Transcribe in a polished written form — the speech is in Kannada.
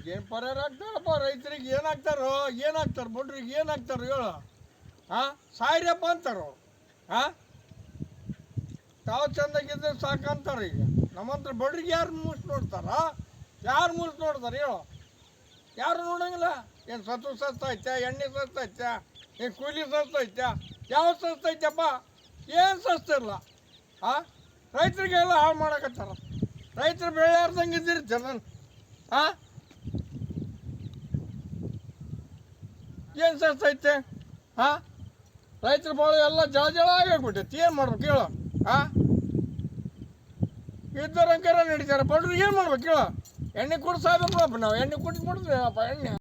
ಏನು ಪರಿಹಾರ ಆಗ್ತಾರಪ್ಪ ರೈತರಿಗೆ ಏನಾಗ್ತಾರೋ ಏನಾಗ್ತಾರೆ ಬಡ್ರಿಗೆ ಏನಾಗ್ತಾರೋ ಹೇಳು ಹಾಂ ಸಾಯ್ರಪ್ಪ ಅಂತಾರೋ ಹಾಂ ತಾವು ಚೆಂದಾಗಿದ್ದರೆ ಸಾಕಂತಾರೆ ಈಗ ನಮ್ಮಂತ್ರ ಬಡ್ರಿಗೆ ಯಾರು ಮೂಸ್ ನೋಡ್ತಾರ ಯಾರು ಮೂಸ್ ನೋಡ್ತಾರೆ ಹೇಳು ಯಾರು ನೋಡಂಗಿಲ್ಲ ಏನು ಸತ್ತು ಸಸ್ತೈತೆ ಎಣ್ಣೆ ಸಸ್ತೈತೆ ಏನು ಕೂಲಿ ಸಸ್ತೈತೆ ಯಾವ ಸಸ್ತೈತಪ್ಪ ಏನು ಸಸ್ತಿರಲ್ಲ ಹಾಂ ರೈತರಿಗೆಲ್ಲ ಹಾಳು ಮಾಡಕತ್ತಾರ ರೈತರು ಬೆಳೆಯಾರ್ದಂಗೆ ಇದ್ದಿರ್ತಾರೆ ನಾನು ಹಾಂ ಏನು ಸಸ್ತೈತೆ ಹಾಂ ರೈತರ ಬಾಳು ಎಲ್ಲ ಜಳ ಆಗಿಬಿಟ್ಟೈತಿ ಏನು ಮಾಡ್ಬೇಕು ಹೇಳು ಹಾಂ ಇದ್ದರಂಕರ ನಡೀತಾರೆ ಬಡ್ರಿಗೆ ಏನು ಮಾಡ್ಬೇಕು ಹೇಳು ಎಣ್ಣೆ ಕುಡಿಸಾಗಬೇಕಪ್ಪ ನಾವು ಎಣ್ಣೆ ಕುಡಿದು ಎಣ್ಣೆ